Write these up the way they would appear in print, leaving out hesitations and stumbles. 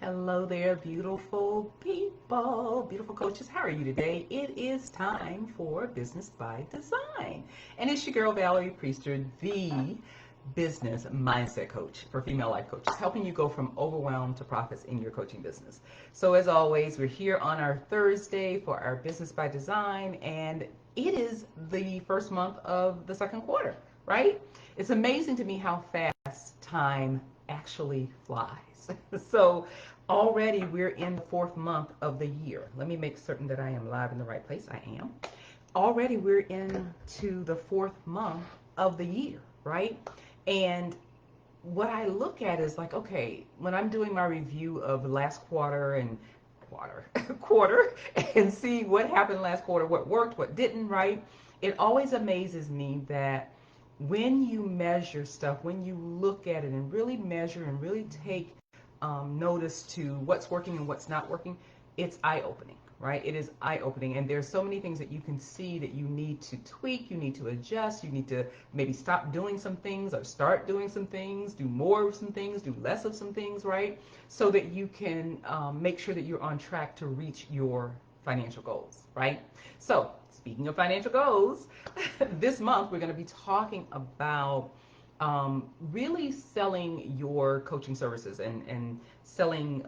Hello there, beautiful people, beautiful coaches. How are you today? It is time for Business by Design. And it's your girl, Valerie Priester, the business mindset coach for female life coaches, helping you go from overwhelm to profits in your coaching business. So, as always, we're here on our Thursday for our Business by Design, and it is the first month of the second quarter, right? It's amazing to me how fast time actually flies. So, already we're in the fourth month of the year. Let me make certain that I am live in the right place. I am. Already we're into the fourth month of the year, right? And what I look at is like, okay, when I'm doing my review of last quarter and quarter and see what happened last quarter, what worked, what didn't, right? It always amazes me that when you measure stuff, when you look at it and really measure and really take notice to what's working and what's not working, it's eye-opening, right? It is eye-opening, and there's so many things that you can see that you need to tweak, you need to adjust, you need to maybe stop doing some things or start doing some things, do more of some things, do less of some things, right? So that you can make sure that you're on track to reach your financial goals, right? So speaking of financial goals, this month we're going to be talking about really selling your coaching services and selling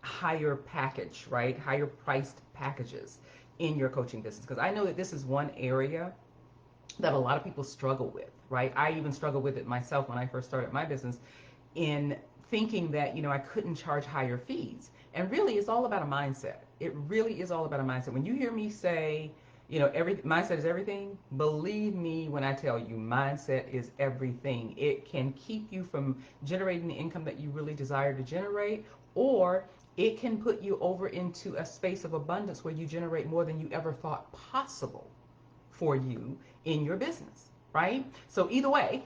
higher package, right? Higher priced packages in your coaching business. Because I know that this is one area that a lot of people struggle with, right? I even struggled with it myself when I first started my business in thinking that, I couldn't charge higher fees. And really, it's all about a mindset. It really is all about a mindset. When you hear me say, mindset is everything, believe me when I tell you mindset is everything. It can keep you from generating the income that you really desire to generate, or it can put you over into a space of abundance where you generate more than you ever thought possible for you in your business, right? So either way,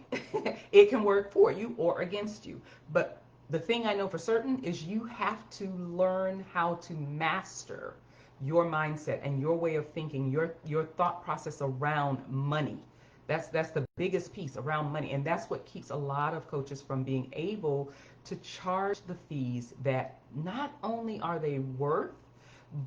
it can work for you or against you. But the thing I know for certain is you have to learn how to master your mindset and your way of thinking, your thought process around money. That's the biggest piece around money, and that's what keeps a lot of coaches from being able to charge the fees that not only are they worth,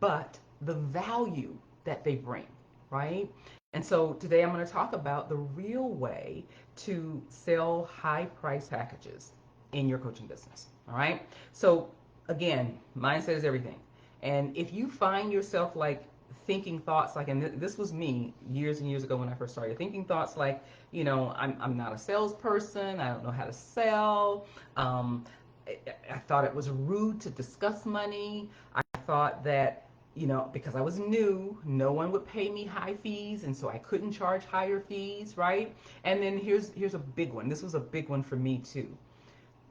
but the value that they bring, right? And so today I'm going to talk about the real way to sell high price packages in your coaching business. All right. So again, mindset is everything. And if you find yourself like thinking thoughts like, and this was me years and years ago when I first started, thinking thoughts like, I'm not a salesperson, I don't know how to sell. I thought it was rude to discuss money. I thought that, because I was new, no one would pay me high fees, and so I couldn't charge higher fees, right? And then here's a big one. This was a big one for me too.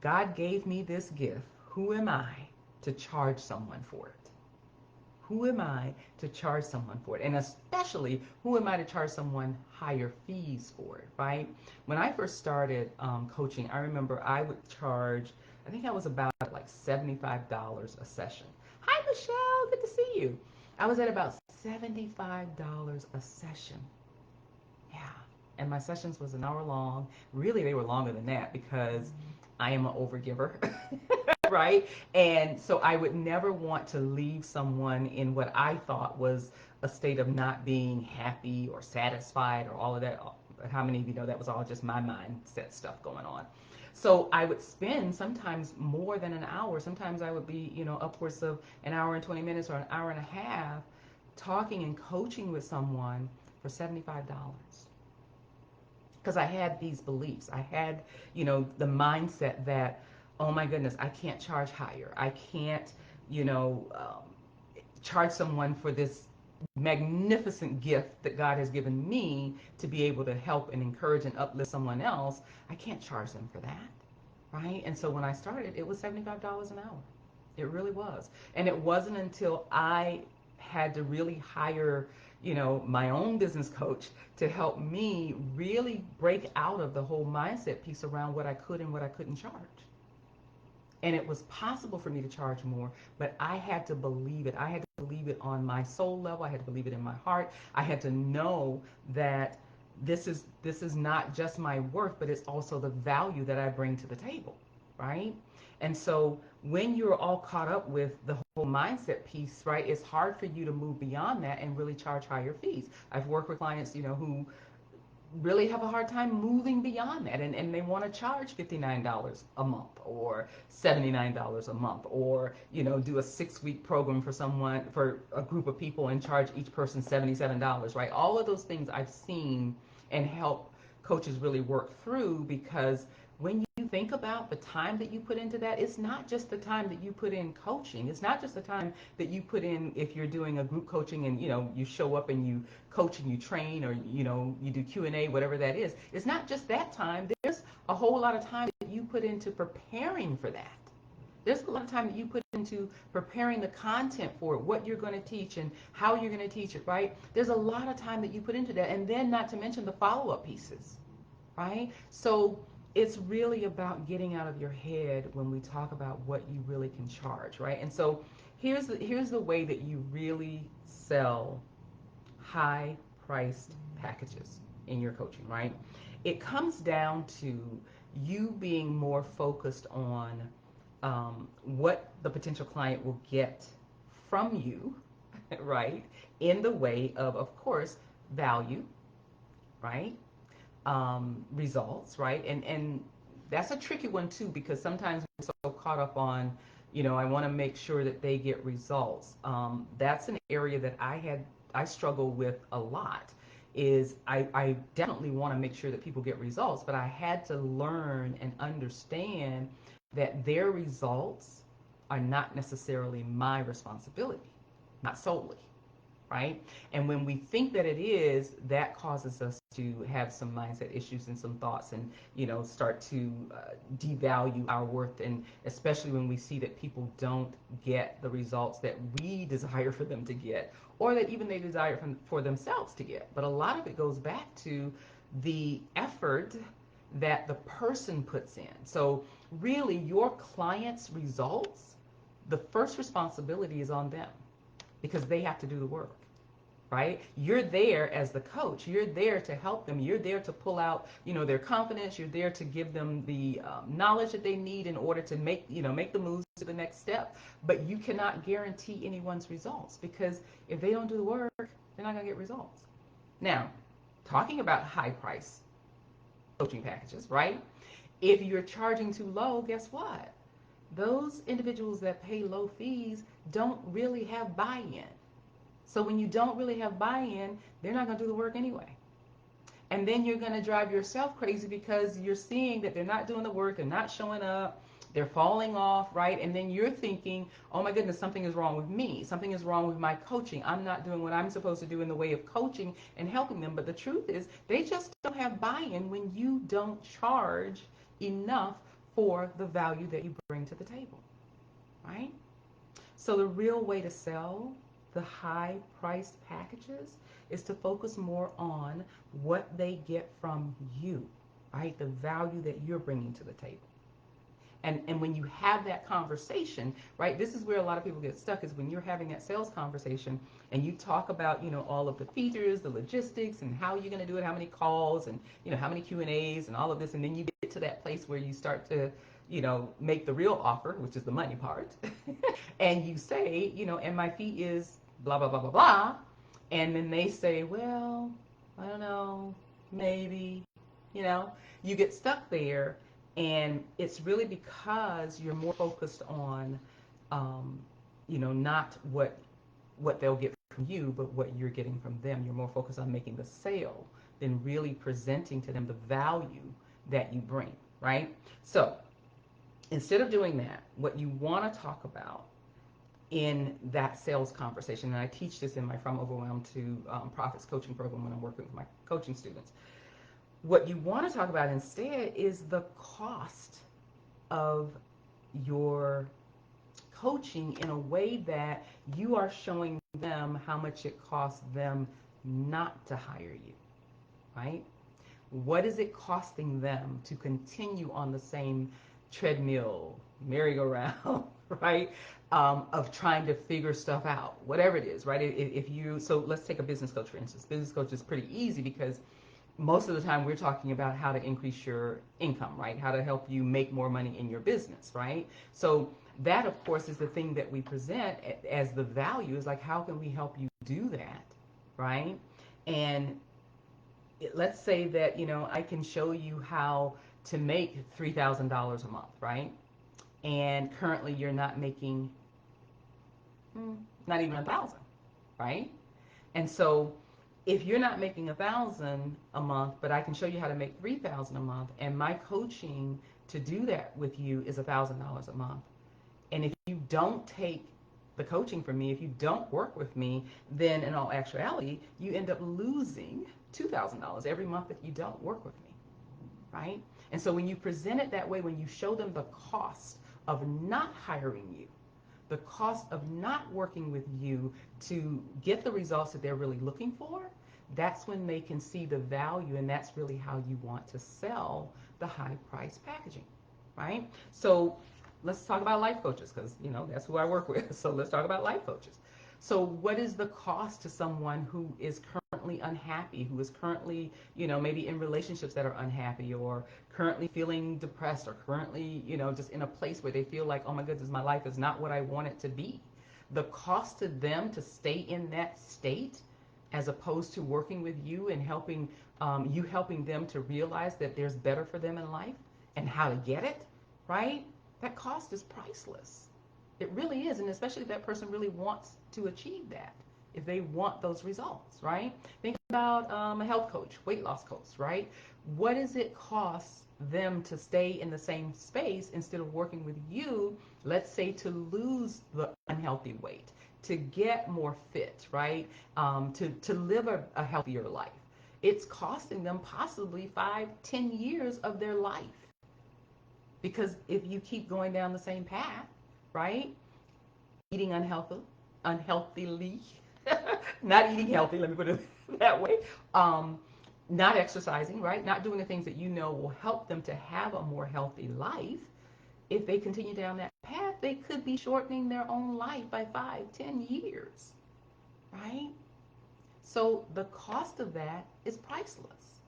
God gave me this gift. Who am I to charge someone for it? Who am I to charge someone for it? And especially, who am I to charge someone higher fees for it, right? When I first started coaching, I remember I would charge, I think I was about like $75 a session. Hi, Michelle, good to see you. I was at about $75 a session. Yeah. And my sessions was an hour long. Really, they were longer than that because I am an overgiver, right? And so I would never want to leave someone in what I thought was a state of not being happy or satisfied or all of that. How many of you know that was all just my mindset stuff going on? So I would spend sometimes more than an hour. Sometimes I would be, upwards of an hour and 20 minutes or an hour and a half talking and coaching with someone for $75 because I had these beliefs. I had, the mindset that, oh my goodness, I can't charge higher. I can't, charge someone for this magnificent gift that God has given me to be able to help and encourage and uplift someone else. I can't charge them for that, right? And so when I started, it was $75 an hour. It really was. And it wasn't until I had to really hire, my own business coach to help me really break out of the whole mindset piece around what I could and what I couldn't charge. And it was possible for me to charge more, but I had to believe it. I had to believe it on my soul level. I had to believe it in my heart. I had to know that this is not just my worth, but it's also the value that I bring to the table, right? And so when you're all caught up with the whole mindset piece, right, it's hard for you to move beyond that and really charge higher fees. I've worked with clients, who really have a hard time moving beyond that, and they want to charge $59 a month or $79 a month, or do a 6-week program for a group of people and charge each person $77, right? All of those things I've seen and help coaches really work through, because when you think about the time that you put into that, it's not just the time that you put in coaching. It's not just the time that you put in if you're doing a group coaching and you show up and you coach and you train, or you do Q&A, whatever that is. It's not just that time. There's a whole lot of time that you put into preparing for that. There's a lot of time that you put into preparing the content for it, what you're going to teach and how you're going to teach it, right? There's a lot of time that you put into that, and then not to mention the follow-up pieces, right? So it's really about getting out of your head when we talk about what you really can charge, right? And so here's the way that you really sell high-priced packages in your coaching, right? It comes down to you being more focused on what the potential client will get from you, right? In the way of course, value, right? Results, right? And that's a tricky one too, because sometimes we're so caught up on, I want to make sure that they get results. That's an area that I struggle with a lot. Is I definitely want to make sure that people get results, but I had to learn and understand that their results are not necessarily my responsibility, not solely, right? And when we think that it is, that causes us to have some mindset issues and some thoughts, and start to devalue our worth, and especially when we see that people don't get the results that we desire for them to get, or that even they desire for themselves to get. But a lot of it goes back to the effort that the person puts in. So really, your client's results, the first responsibility is on them, because they have to do the work, right? You're there as the coach. You're there to help them. You're there to pull out, their confidence. You're there to give them the knowledge that they need in order to make the moves to the next step. But you cannot guarantee anyone's results, because if they don't do the work, they're not going to get results. Now, talking about high price coaching packages, right? If you're charging too low, guess what? Those individuals that pay low fees don't really have buy-in. So when you don't really have buy-in, they're not going to do the work anyway. And then you're going to drive yourself crazy, because you're seeing that they're not doing the work, they're not showing up, they're falling off, right? And then you're thinking, oh my goodness, something is wrong with me. Something is wrong with my coaching. I'm not doing what I'm supposed to do in the way of coaching and helping them. But the truth is, they just don't have buy-in when you don't charge enough for the value that you bring to the table, right? So the real way to sell the high-priced packages is to focus more on what they get from you, right? The value that you're bringing to the table. And when you have that conversation, right, this is where a lot of people get stuck, is when you're having that sales conversation and you talk about, all of the features, the logistics, and how you're going to do it, how many calls, and, how many Q&As and all of this. And then you get to that place where you start to, make the real offer, which is the money part. And you say, and my fee is blah, blah, blah, blah, blah. And then they say, well, I don't know, maybe, you get stuck there. And it's really because you're more focused on, not what they'll get from you, but what you're getting from them. You're more focused on making the sale than really presenting to them the value that you bring, right? So instead of doing that, what you want to talk about in that sales conversation, and I teach this in my From Overwhelmed to Profits coaching program when I'm working with my coaching students, what you want to talk about instead is the cost of your coaching, in a way that you are showing them how much it costs them not to hire you, right? What is it costing them to continue on the same treadmill, merry-go-round, right? Of trying to figure stuff out, whatever it is, right? So let's take a business coach, for instance. Business coach is pretty easy, because most of the time we're talking about how to increase your income, right? How to help you make more money in your business, right? So that, of course, is the thing that we present as the value, is like, how can we help you do that, right? And let's say that, I can show you how to make $3,000 a month, right? And currently you're not making not even 1,000, right? And so if you're not making 1,000 a month, but I can show you how to make 3,000 a month, and my coaching to do that with you is $1,000 a month. And if you don't take the coaching from me, if you don't work with me, then in all actuality, you end up losing $2,000 every month that you don't work with me, right? And so when you present it that way, when you show them the cost of not hiring you, the cost of not working with you to get the results that they're really looking for, that's when they can see the value, and that's really how you want to sell the high price packaging, right? So let's talk about life coaches, because that's who I work with. So let's talk about life coaches. So what is the cost to someone who is currently unhappy, who is currently, maybe in relationships that are unhappy, or currently feeling depressed, or currently, just in a place where they feel like, oh my goodness, my life is not what I want it to be. The cost to them to stay in that state, as opposed to working with you and helping helping them to realize that there's better for them in life and how to get it, right? That cost is priceless. It really is, and especially if that person really wants to achieve that, if they want those results, right? Think about a health coach, weight loss coach, right? What does it cost them to stay in the same space instead of working with you, let's say, to lose the unhealthy weight, to get more fit, right? To live a healthier life? It's costing them possibly 5, 10 years of their life. Because if you keep going down the same path, right? Eating unhealthily, not eating healthy, let me put it that way. Not exercising, right? Not doing the things that will help them to have a more healthy life. If they continue down that path, they could be shortening their own life by 5, 10 years, right? So the cost of that is priceless.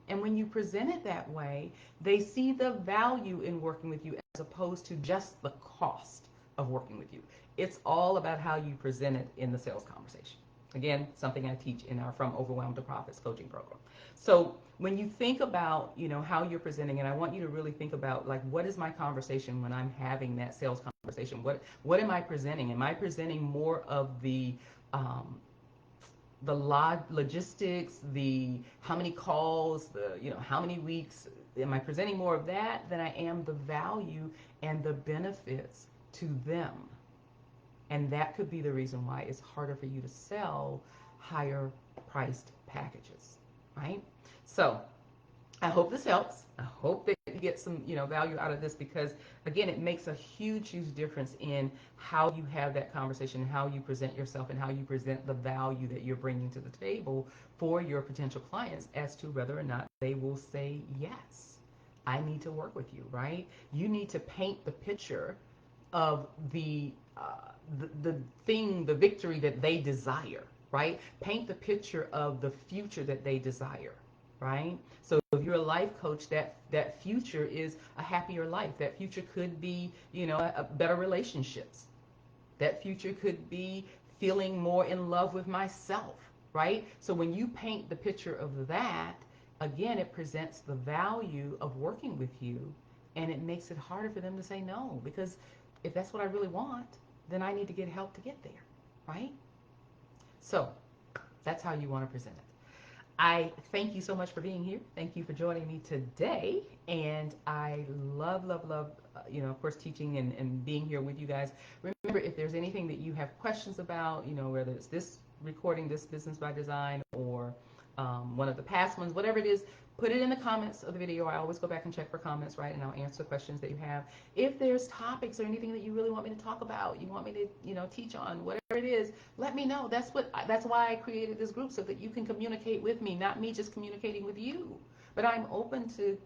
And when you present it that way, they see the value in working with you as opposed to just the cost of working with you. It's all about how you present it in the sales conversation. Again, something I teach in our From Overwhelmed to Profits coaching program. So when you think about, how you're presenting, and I want you to really think about, like, what is my conversation when I'm having that sales conversation? What am I presenting? Am I presenting more of the logistics, the how many calls, the how many weeks? Am I presenting more of that than I am the value and the benefits to them? And that could be the reason why it's harder for you to sell higher priced packages, right? So I hope this helps. I hope that you get some, value out of this, because again, it makes a huge, huge difference in how you have that conversation, how you present yourself, and how you present the value that you're bringing to the table for your potential clients as to whether or not they will say, yes, I need to work with you, right? You need to paint the picture of the thing, the victory that they desire, right? Paint the picture of the future that they desire, right? So if you're a life coach, that future is a happier life. That future could be, a better relationships. That future could be feeling more in love with myself, right? So when you paint the picture of that, again, it presents the value of working with you, and it makes it harder for them to say no, because if that's what I really want, then I need to get help to get there, right? So that's how you want to present it. I thank you so much for being here. Thank you for joining me today. And I love, love, love, of course, teaching and being here with you guys. Remember, if there's anything that you have questions about, whether it's this recording, this Business by Design, or one of the past ones, whatever it is, put it in the comments of the video. I always go back and check for comments, right? And I'll answer questions that you have. If there's topics or anything that you really want me to talk about, you want me to, teach on, whatever it is, let me know. That's why I created this group, so that you can communicate with me, not me just communicating with you. But I'm open to,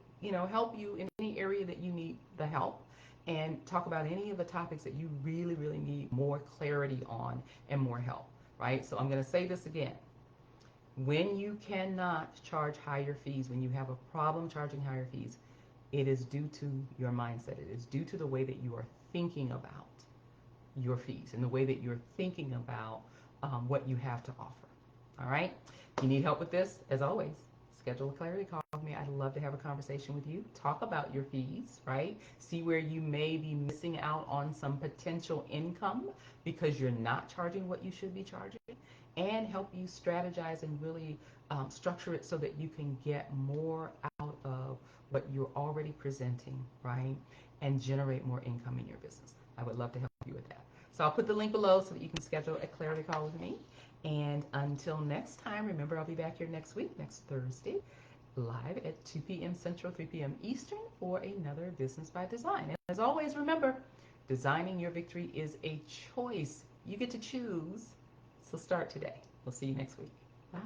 help you in any area that you need the help, and talk about any of the topics that you really, really need more clarity on and more help, right? So I'm going to say this again. When you cannot charge higher fees, when you have a problem charging higher fees, it is due to your mindset. It is due to the way that you are thinking about your fees and the way that you're thinking about what you have to offer. All right? If you need help with this, as always, schedule a clarity call with me. I'd love to have a conversation with you. Talk about your fees, right? See where you may be missing out on some potential income because you're not charging what you should be charging, and help you strategize and really structure it so that you can get more out of what you're already presenting, right? And generate more income in your business. I would love to help you with that. So I'll put the link below so that you can schedule a clarity call with me. And until next time, remember, I'll be back here next week, next Thursday, live at 2 p.m. Central, 3 p.m. Eastern for another Business by Design. And as always, remember, designing your victory is a choice. You get to choose. So start today. We'll see you next week. Bye.